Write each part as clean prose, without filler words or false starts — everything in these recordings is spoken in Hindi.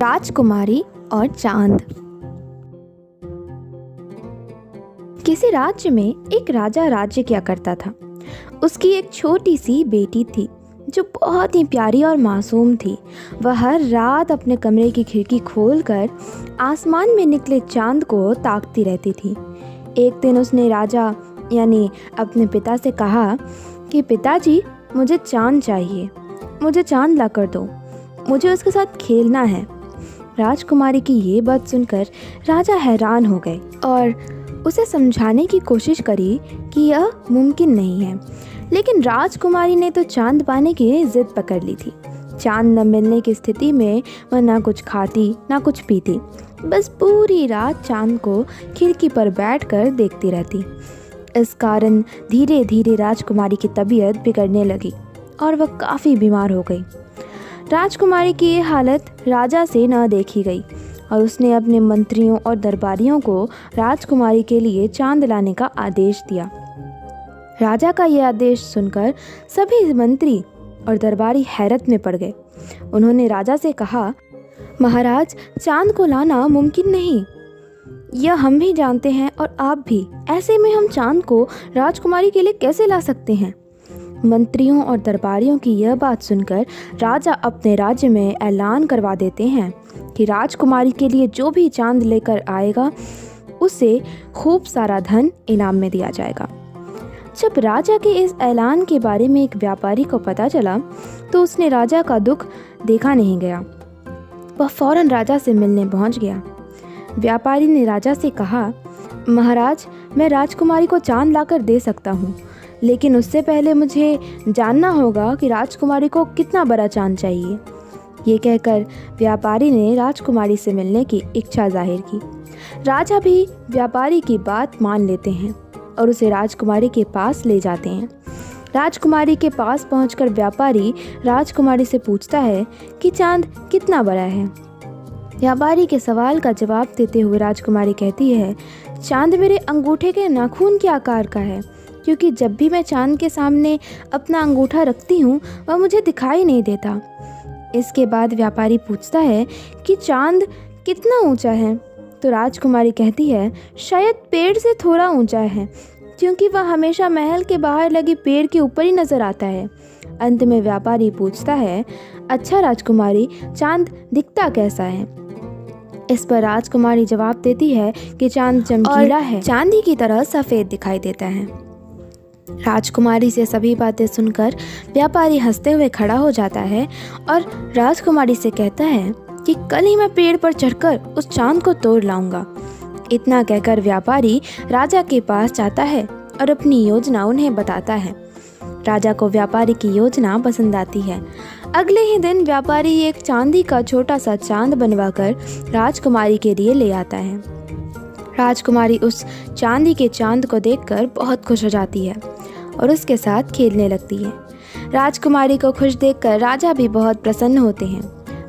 राजकुमारी और चांद। किसी राज्य में एक राजा राज्य किया करता था। उसकी एक छोटी सी बेटी थी जो बहुत ही प्यारी और मासूम थी। वह हर रात अपने कमरे की खिड़की खोलकर आसमान में निकले चांद को ताकती रहती थी। एक दिन उसने राजा यानी अपने पिता से कहा कि पिताजी, मुझे चांद चाहिए, मुझे चांद ला कर दो, मुझे उसके साथ खेलना है। राजकुमारी की ये बात सुनकर राजा हैरान हो गए और उसे समझाने की कोशिश करी कि यह मुमकिन नहीं है, लेकिन राजकुमारी ने तो चांद पाने की जिद पकड़ ली थी। चांद न मिलने की स्थिति में वह ना कुछ खाती ना कुछ पीती, बस पूरी रात चांद को खिड़की पर बैठकर देखती रहती। इस कारण धीरे धीरे राजकुमारी की तबीयत बिगड़ने लगी और वह काफ़ी बीमार हो गई। राजकुमारी की ये हालत राजा से न देखी गई और उसने अपने मंत्रियों और दरबारियों को राजकुमारी के लिए चांद लाने का आदेश दिया। राजा का यह आदेश सुनकर सभी मंत्री और दरबारी हैरत में पड़ गए। उन्होंने राजा से कहा, महाराज, चांद को लाना मुमकिन नहीं, यह हम भी जानते हैं और आप भी। ऐसे में हम चांद को राजकुमारी के लिए कैसे ला सकते हैं? मंत्रियों और दरबारियों की यह बात सुनकर राजा अपने राज्य में ऐलान करवा देते हैं कि राजकुमारी के लिए जो भी चांद लेकर आएगा उसे खूब सारा धन इनाम में दिया जाएगा। जब राजा के इस ऐलान के बारे में एक व्यापारी को पता चला तो उसने राजा का दुख देखा नहीं गया। वह फौरन राजा से मिलने पहुंच गया। व्यापारी ने राजा से कहा, महाराज, मैं राजकुमारी को चांद लाकर दे सकता हूँ, लेकिन उससे पहले मुझे जानना होगा कि राजकुमारी को कितना बड़ा चांद चाहिए। ये कहकर व्यापारी ने राजकुमारी से मिलने की इच्छा जाहिर की। राजा भी व्यापारी की बात मान लेते हैं और उसे राजकुमारी के पास ले जाते हैं। राजकुमारी के पास पहुंचकर व्यापारी राजकुमारी से पूछता है कि चांद कितना बड़ा है। व्यापारी के सवाल का जवाब देते हुए राजकुमारी कहती है, चांद मेरे अंगूठे के नाखून के आकार का है, क्योंकि जब भी मैं चांद के सामने अपना अंगूठा रखती हूँ वह मुझे दिखाई नहीं देता। इसके बाद व्यापारी पूछता है कि चांद कितना ऊंचा है, तो राजकुमारी कहती है, शायद पेड़ से थोड़ा ऊंचा है, क्योंकि वह हमेशा महल के बाहर लगे पेड़ के ऊपर ही नज़र आता है। अंत में व्यापारी पूछता है, अच्छा राजकुमारी, चांद दिखता कैसा है? इस पर राजकुमारी जवाब देती है कि चांद चमकीला है, चांदी की तरह सफ़ेद दिखाई देता है। राजकुमारी से सभी बातें सुनकर व्यापारी हंसते हुए खड़ा हो जाता है और राजकुमारी से कहता है कि कल ही मैं पेड़ पर चढ़कर उस चांद को तोड़ लाऊंगा। इतना कहकर व्यापारी राजा के पास जाता है और अपनी योजना उन्हें बताता है। राजा को व्यापारी की योजना पसंद आती है। अगले ही दिन व्यापारी एक चांदी का छोटा सा चांद बनवाकर राजकुमारी के लिए ले आता है। राजकुमारी उस चांदी के चांद को देखकर बहुत खुश हो जाती है और उसके साथ खेलने लगती है। राजकुमारी को खुश देखकर राजा भी बहुत प्रसन्न होते हैं,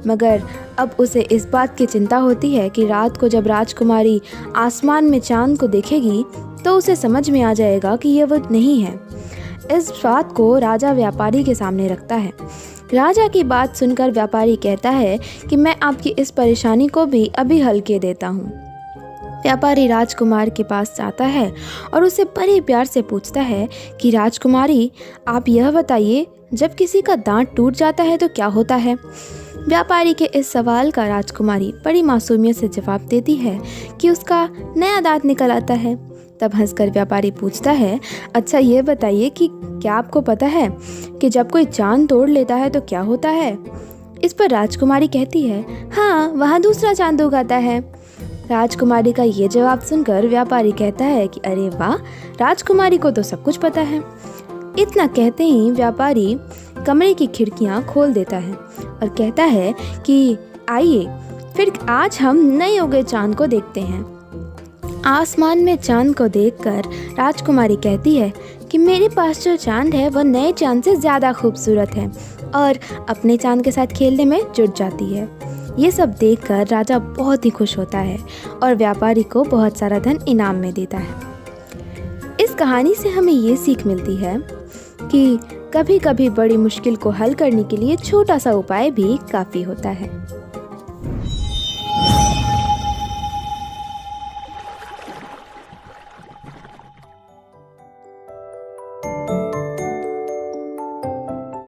मगर अब उसे इस बात की चिंता होती है कि रात को जब राजकुमारी आसमान में चांद को देखेगी तो उसे समझ में आ जाएगा कि यह वो नहीं है। इस बात को राजा व्यापारी के सामने रखता है। राजा की बात सुनकर व्यापारी कहता है कि मैं आपकी इस परेशानी को भी अभी हल कर देता हूँ। व्यापारी राजकुमार के पास जाता है और उसे बड़े प्यार से पूछता है कि राजकुमारी, आप यह बताइए, जब किसी का दांत टूट जाता है तो क्या होता है? व्यापारी के इस सवाल का राजकुमारी बड़ी मासूमियत से जवाब देती है कि उसका नया दांत निकल आता है। तब हंसकर व्यापारी पूछता है, अच्छा ये बताइए कि क्या आपको पता है कि जब कोई चांद तोड़ लेता है तो क्या होता है? इस पर राजकुमारी कहती है, हाँ, वहाँ दूसरा चांद उगाता है। राजकुमारी का ये जवाब सुनकर व्यापारी कहता है कि अरे वाह, राजकुमारी को तो सब कुछ पता है। इतना कहते ही व्यापारी कमरे की खिड़कियां खोल देता है और कहता है कि आइए फिर आज हम नए उगे चांद को देखते हैं। आसमान में चांद को देखकर राजकुमारी कहती है कि मेरे पास जो चांद है वह नए चांद से ज़्यादा खूबसूरत है, और अपने चांद के साथ खेलने में जुट जाती है। ये सब देखकर राजा बहुत ही खुश होता है और व्यापारी को बहुत सारा धन इनाम में देता है। इस कहानी से हमें ये सीख मिलती है कि कभी कभी बड़ी मुश्किल को हल करने के लिए छोटा सा उपाय भी काफ़ी होता है।